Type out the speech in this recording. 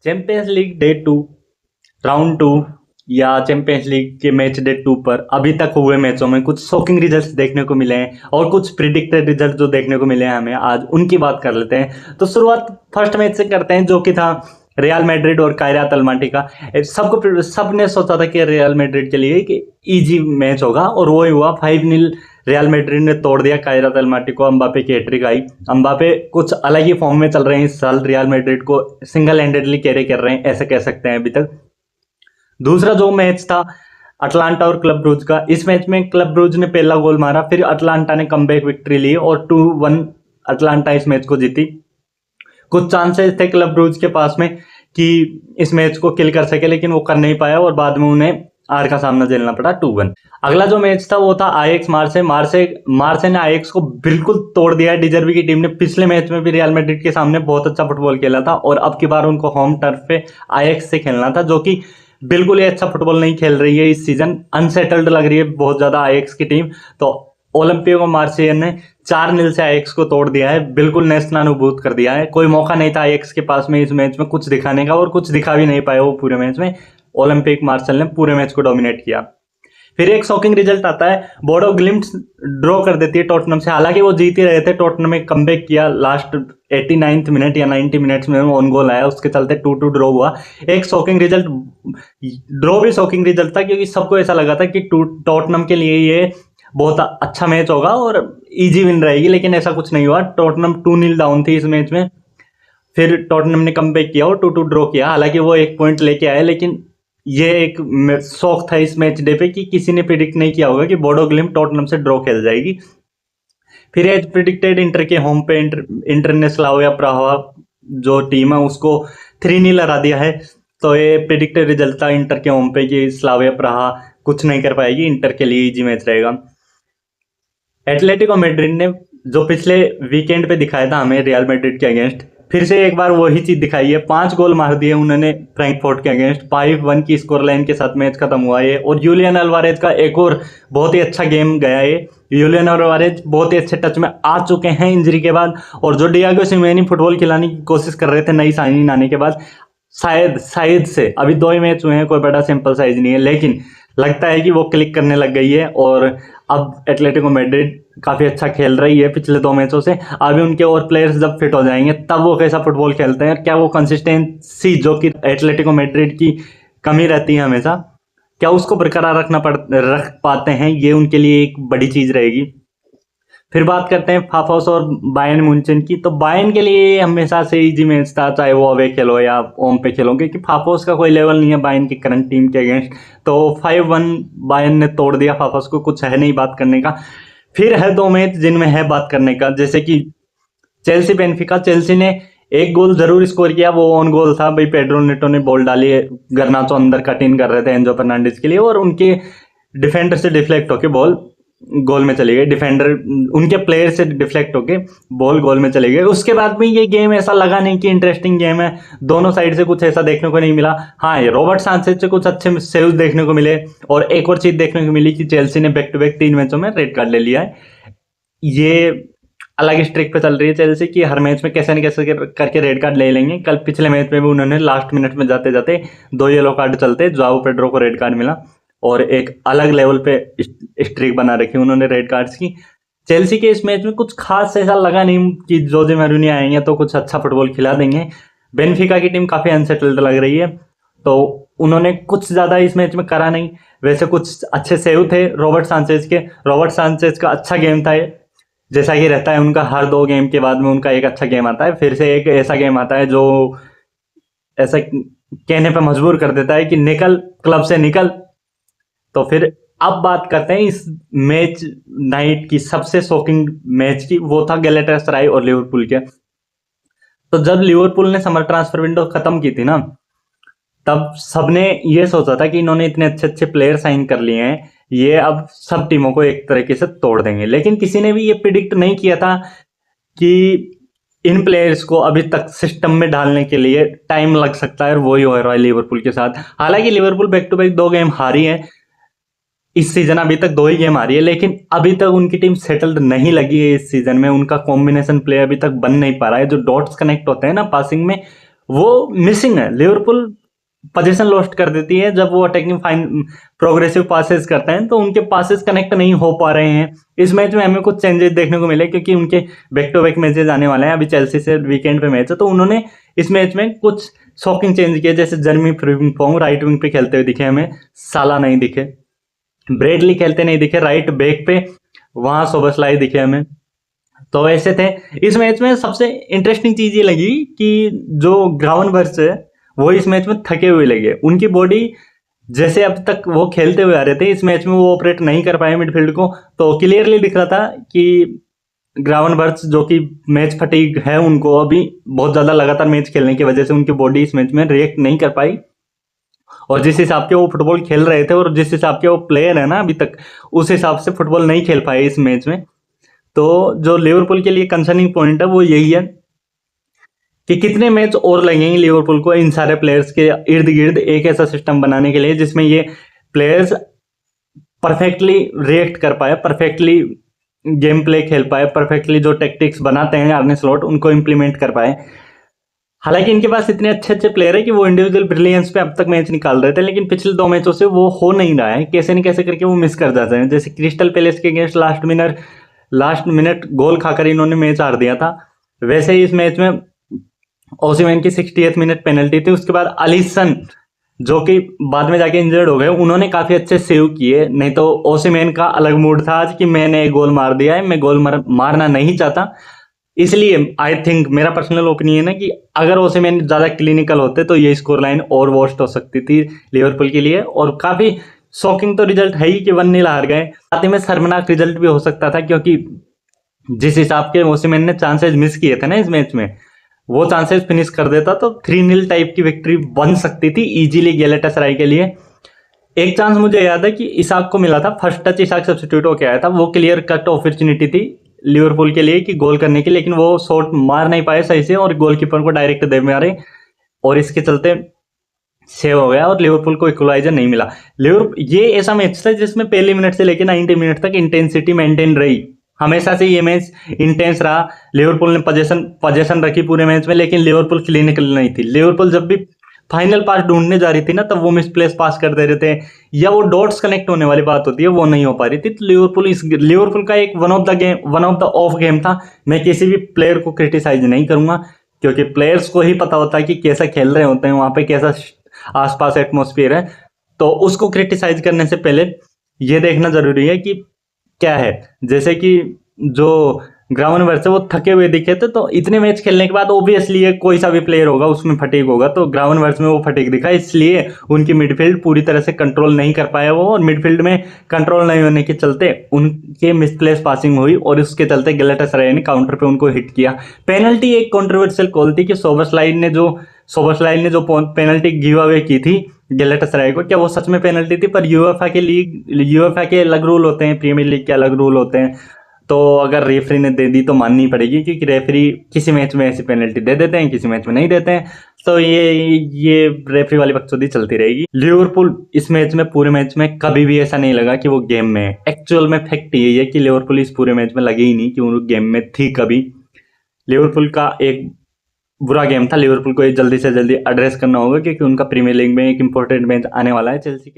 Champions league day 2 round 2 या champions league के match day 2 पर अभी तक हुए मैचों में कुछ शॉकिंग रिजल्ट्स देखने को मिले हैं और कुछ प्रिडिक्टेड रिजल्ट जो देखने को मिले हैं हमें, आज उनकी बात कर लेते हैं। तो शुरुआत फर्स्ट मैच से करते हैं जो कि था रियल मैड्रिड और कायरात अलमाटी का। सबने सोचा था कि रियल मैड्रिड के लिए कि इजी मैच होगा और वो ही हुआ। 5-0 रियल मैड्रिड ने तोड़ दिया कायरात अलमाटी को। अम्बापे की हैट्रिक आई। अम्बापे कुछ अलग ही फॉर्म में चल रहे हैं इस साल, रियल मैड्रिड को सिंगल हैंडेडली कैरी कर रहे हैं, ऐसे कह सकते हैं अभी तक। दूसरा जो मैच था अटलांटा और क्लब ब्रूज का। इस मैच में क्लब ब्रूज ने पहला गोल मारा, फिर अटलांटा ने कमबैक विक्ट्री ली और 2-1 अटलांटा इस मैच को जीती। कुछ चांसेस थे क्लब ब्रूज के पास में कि इस मैच को किल कर सके, लेकिन वो कर नहीं पाया और बाद में उन्हें हार का सामना झेलना पड़ा 2-1। अगला जो मैच था वो था आईएक्स मार्से ने आईएक्स को बिल्कुल तोड़ दिया। डिजर्वी की टीम ने पिछले मैच में भी रियल मैड्रिड के सामने बहुत अच्छा फुटबॉल खेला था और अब की बार उनको होम टर्फ पे आईएक्स से खेलना था, जो कि बिल्कुल ही अच्छा फुटबॉल नहीं खेल रही है इस सीजन। अनसेटल्ड लग रही है बहुत ज्यादा आईएक्स की टीम। तो ओलंपिको मार्सियल ने 4-0 से आईएक्स को तोड़ दिया है, बिल्कुल नेस्तनाबूद कर दिया है। कोई मौका नहीं था आईएक्स के पास में इस मैच में कुछ दिखाने का और कुछ दिखा भी नहीं पाया वो पूरे मैच में। ओलंपिक मार्सेल ने पूरे मैच को डोमिनेट किया। फिर एक शॉकिंग रिजल्ट आता है, बोडो ग्लिम्ट ड्रॉ कर देती है टॉटनम से। हालांकि वो जीत ही रहे थे, टॉटनम ने कमबैक किया लास्ट 89 मिनट या 90 मिनट्स में ऑन गोल आया, उसके चलते 2-2 ड्रॉ हुआ। एक शॉकिंग रिजल्ट, ड्रॉ भी शॉकिंग रिजल्ट था क्योंकि सबको ऐसा लगा था कि टॉटनम के लिए ये बहुत अच्छा मैच होगा और इजी विन रहेगी, लेकिन ऐसा कुछ नहीं हुआ। टॉटनम 2-0 डाउन थी इस मैच में, फिर टॉटनम ने कमबैक किया और 2-2 ड्रॉ किया। हालांकि वो 1 पॉइंट लेके आए, लेकिन ये एक शौक था इस मैच डे पे कि किसी ने प्रिडिक्ट नहीं किया होगा कि बोडो ग्लिम्ट टॉटनम से ड्रॉ खेल जाएगी। फिर एज प्रिडिक्टेड इंटर के होम पे इंटर ने स्लाविया प्राहा जो टीम है उसको 3-0 हरा दिया है। तो ये प्रिडिक्टेड रिजल्ट था इंटर के होम पे कि स्लाविया प्राहा कुछ नहीं कर पाएगी, इंटर के लिए इजी मैच रहेगा। एटलेटिको मैड्रिड ने जो पिछले वीकेंड पे दिखाया था हमें रियल मैड्रिड के अगेंस्ट, फिर से एक बार वही चीज दिखाई है। 5 गोल मार दिए उन्होंने फ्रैंकफर्ट के अगेंस्ट। 5-1 की स्कोर लाइन के साथ मैच खत्म हुआ है और यूलियन अल्वारेज का एक और बहुत ही अच्छा गेम गया है। यूलियन अल्वारेज बहुत ही अच्छे टच में आ चुके हैं इंजरी के बाद, और जो डियागो सिमेनी फुटबॉल खिलाने की कोशिश कर रहे थे नई साइनिंग आने के बाद, शायद से अभी 2 ही मैच हुए हैं, कोई बड़ा सैंपल साइज नहीं है, लेकिन लगता है कि वो क्लिक करने लग गई है और अब एटलेटिको मैड्रिड काफी अच्छा खेल रही है पिछले 2 मैचों से। अभी उनके और प्लेयर्स जब फिट हो जाएंगे तब वो कैसा फुटबॉल खेलते हैं, क्या वो कंसिस्टेंसी जो कि एटलेटिको मैड्रिड की कमी रहती है हमेशा, क्या उसको बरकरार रख पाते हैं, ये उनके लिए एक बड़ी चीज रहेगी। फिर बात करते हैं फाफोस और बायर्न म्यूनchen की। तो बायर्न के लिए हमेशा से इजी मैच था, चाहे वो अवे खेलो या होम पे खेलो, क्योंकि फाफोस का कोई लेवल नहीं है बायर्न की करंट टीम के अगेंस्ट। तो 5-1 बायर्न ने तोड़ दिया फाफोस को, कुछ है नहीं बात करने का। फिर है 2 मैच जिनमें है बात करने का, जैसे कि चेल्सी बेनफिका। चेल्सी ने एक गोल जरूर स्कोर किया, वो ऑन गोल था भाई, पेड्रो नेटो ने बॉल डाली है, गर्नाचो अंदर कट इन कर रहे थे एंजो फर्नांडिस के लिए और उनके डिफेंडर से डिफ्लेक्ट होके बॉल गोल में चली गई। डिफेंडर उनके प्लेयर से डिफ्लेक्ट होके बॉल गोल में चली गई। उसके बाद भी ये गेम ऐसा लगा नहीं कि इंटरेस्टिंग गेम है, दोनों साइड से कुछ ऐसा देखने को नहीं मिला। हाँ, ये रॉबर्ट सांचेज से कुछ अच्छे सेव्स देखने को मिले और एक और चीज देखने को मिली कि चेल्सी ने बैक टू बैक 3 मैचों में रेड कार्ड ले लिया है। ये अलग स्ट्रिक पे चल रही है चेल्सी की, हर मैच में कैसे न कैसे करके रेड कार्ड ले लेंगे। कल पिछले मैच में भी उन्होंने लास्ट मिनट में जाते जाते 2 येलो कार्ड चलते जोआओ पेड्रो को रेड कार्ड मिला और एक अलग लेवल पे स्ट्रिक बना रखी उन्होंने रेड कार्ड्स की। चेल्सी के इस मैच में कुछ खास ऐसा लगा नहीं कि जोजे मैरूनी आएंगे तो कुछ अच्छा फुटबॉल खिला देंगे। बेनफिका की टीम काफी अनसेटल्ड लग रही है, तो उन्होंने कुछ ज्यादा इस मैच में करा नहीं। वैसे कुछ अच्छे सेव थे रॉबर्ट सांचेज के, रॉबर्ट सांचेज का अच्छा गेम था ये, जैसा कि रहता है उनका हर 2 गेम के बाद में उनका एक अच्छा गेम आता है। फिर से एक ऐसा गेम आता है जो ऐसा कहने पर मजबूर कर देता है कि निकल क्लब से निकल। तो फिर अब बात करते हैं इस मैच नाइट की सबसे शॉकिंग मैच की, वो था गैलेटासराय और लिवरपूल के। तो जब लिवरपूल ने समर ट्रांसफर विंडो खत्म की थी ना, तब सबने ये सोचा था कि इन्होंने इतने अच्छे अच्छे प्लेयर साइन कर लिए हैं, ये अब सब टीमों को एक तरीके से तोड़ देंगे। लेकिन किसी ने भी ये प्रिडिक्ट नहीं किया था कि इन प्लेयर्स को अभी तक सिस्टम में डालने के लिए टाइम लग सकता है, और वही हो रहा है लिवरपूल के साथ। हालांकि Liverpool back to back 2 game हारी है इस सीजन, अभी तक 2 ही गेम आ रही है, लेकिन अभी तक उनकी टीम सेटल्ड नहीं लगी है इस सीजन में। उनका कॉम्बिनेशन प्ले अभी तक बन नहीं पा रहा है, जो डॉट्स कनेक्ट होते हैं ना पासिंग में, वो मिसिंग है। लिवरपूल पोजीशन लॉस्ट कर देती है जब वो अटैकिंग फाइन प्रोग्रेसिव पासेस करते हैं, तो उनके पासेस कनेक्ट नहीं हो पा रहे हैं। इस मैच में हमें कुछ चेंजेस देखने को मिले क्योंकि उनके बैक टू बैक मैचेस आने वाले हैं। अभी चेल्सी से वीकेंड पे मैच है, तो उन्होंने इस मैच में कुछ शॉकिंग चेंज किए, जैसे जर्मी फ्रिम्पोंग राइट विंग पे खेलते हुए दिखे हमें, साला नहीं दिखे, ब्रेडली खेलते नहीं दिखे राइट बैक पे, वहां सोबसलाई दिखे हमें। तो ऐसे थे। इस मैच में सबसे इंटरेस्टिंग चीज ये लगी कि जो ग्राउंडवर्स है वो इस मैच में थके हुए लगे। उनकी बॉडी जैसे अब तक वो खेलते हुए आ रहे थे, इस मैच में वो ऑपरेट नहीं कर पाए मिडफील्ड को, तो क्लियरली दिख रहा था कि ग्राउंडवर्स जो कि मैच फटीग है उनको अभी बहुत ज्यादा लगातार मैच खेलने की वजह से उनकी बॉडी इस मैच में रिएक्ट नहीं कर पाई। और जिस हिसाब के वो फुटबॉल खेल रहे थे और जिस हिसाब के वो प्लेयर है ना अभी तक, उस हिसाब से फुटबॉल नहीं खेल पाए इस मैच में। तो जो लिवरपूल के लिए कंसर्निंग पॉइंट है वो यही है कि कितने मैच और लगेंगे लिवरपूल को इन सारे प्लेयर्स के इर्द गिर्द एक ऐसा सिस्टम बनाने के लिए जिसमें ये प्लेयर्स परफेक्टली रिएक्ट कर पाए, परफेक्टली गेम प्ले खेल पाए, परफेक्टली जो टेक्टिक्स बनाते हैं आर्ने स्लॉट उनको इंप्लीमेंट कर पाए। हालांकि इनके पास इतने अच्छे अच्छे प्लेयर है कि वो इंडिविजुअल ब्रिलियंस पे अब तक मैच निकाल रहे थे, लेकिन पिछले 2 मैचों से वो हो नहीं रहा है। कैसे न कैसे करके वो मिस कर जाते हैं। जैसे क्रिस्टल पैलेस के अगेंस्ट लास्ट मिनट गोल खाकर इन्होंने मैच हार दिया था, वैसे ही इस मैच में ओसिमैन की 68th मिनट पेनल्टी थी। उसके बाद अलिसन जो कि बाद में जाके इंजर्ड हो गए, उन्होंने काफी अच्छे सेव किए। नहीं तो ओसिमैन का अलग मूड था आज कि मैंने एक गोल मार दिया है, मैं गोल मारना नहीं चाहता। इसलिए आई थिंक मेरा पर्सनल ओपिनियन है कि अगर ओसिमैन ज्यादा क्लिनिकल होते तो ये स्कोर लाइन और वर्स्ट हो सकती थी लिवरपूल के लिए। और काफी शॉकिंग तो रिजल्ट है ही कि 1-0 हार गए, साथ ही में शर्मनाक रिजल्ट भी हो सकता था क्योंकि जिस हिसाब के ओसिमैन ने चांसेस मिस किए थे ना इस मैच में, वो चांसेस फिनिश कर देता तो 3-0 टाइप की विक्ट्री बन सकती थी इजीली गैलेटासराय के लिए। एक चांस मुझे याद है कि इसाक को मिला था, फर्स्ट टच इसाक सब्स्टिट्यूट होकर आया था, वो क्लियर कट अपॉर्चुनिटी थी लिवरपूल के लिए कि गोल करने की, लेकिन वो शॉट मार नहीं पाए सही से और गोलकीपर को डायरेक्ट दे मारे और इसके चलते सेव हो गया और लिवरपूल को इक्वलाइजर नहीं मिला। ये ऐसा मैच था जिसमें पहले मिनट से लेकर 90 मिनट तक इंटेंसिटी मेंटेन रही। हमेशा से ये मैच इंटेंस रहा। लिवरपूल ने पोजीशन रखी पूरे मैच में, लेकिन लिवरपूल क्लिनिकल नहीं थी। लिवरपूल जब भी फाइनल पास ढूंढने जा रही थी ना, तब वो मिसप्लेस पास कर दे रहे थे या वो डॉट्स कनेक्ट होने वाली बात होती है वो नहीं हो पा रही थी। तो लिवरपूल का एक one of the of game था। मैं किसी भी प्लेयर को क्रिटिसाइज नहीं करूंगा क्योंकि प्लेयर्स को ही पता होता है कि कैसा खेल रहे होते हैं, वहां पे कैसा आसपास एटमोस्फियर है। तो उसको क्रिटिसाइज करने से पहले ये देखना जरूरी है कि क्या है। जैसे कि जो ग्राउंडवर्स है वो थके हुए दिखे थे, तो इतने मैच खेलने के बाद ऑब्वियसली ये कोई सा भी प्लेयर होगा उसमें फटीग होगा, तो ग्राउंडवर्स में वो फटीग दिखा, इसलिए उनकी मिडफील्ड पूरी तरह से कंट्रोल नहीं कर पाया वो। और मिडफील्ड में कंट्रोल नहीं होने के चलते उनके मिसप्लेस पासिंग हुई और उसके चलते गैलेटासराय ने काउंटर पे उनको हिट किया। पेनल्टी एक कॉन्ट्रोवर्शियल कॉल थी कि सोबसलाइन ने जो पेनल्टी गिव अवे की थी गैलेटासराय को, क्या वो सच में पेनल्टी थी? पर यूएफए के अलग रूल होते हैं, प्रीमियर लीग के अलग रूल होते हैं, तो अगर रेफरी ने दे दी तो माननी पड़ेगी क्योंकि रेफरी किसी मैच में ऐसी पेनल्टी दे देते हैं, किसी मैच में नहीं देते हैं। तो ये रेफरी वाली बकचोदी चलती रहेगी। लिवरपूल इस मैच में पूरे मैच में कभी भी ऐसा नहीं लगा कि वो गेम में है। एक्चुअल में फैक्ट यही है कि लिवरपूल इस पूरे मैच में लगे ही नहीं कि वो गेम में थी कभी। लिवरपूल का एक बुरा गेम था। लिवरपूल को ये जल्दी से जल्दी एड्रेस करना होगा क्योंकि उनका प्रीमियर लीग में एक इंपॉर्टेंट मैच आने वाला है चेल्सी के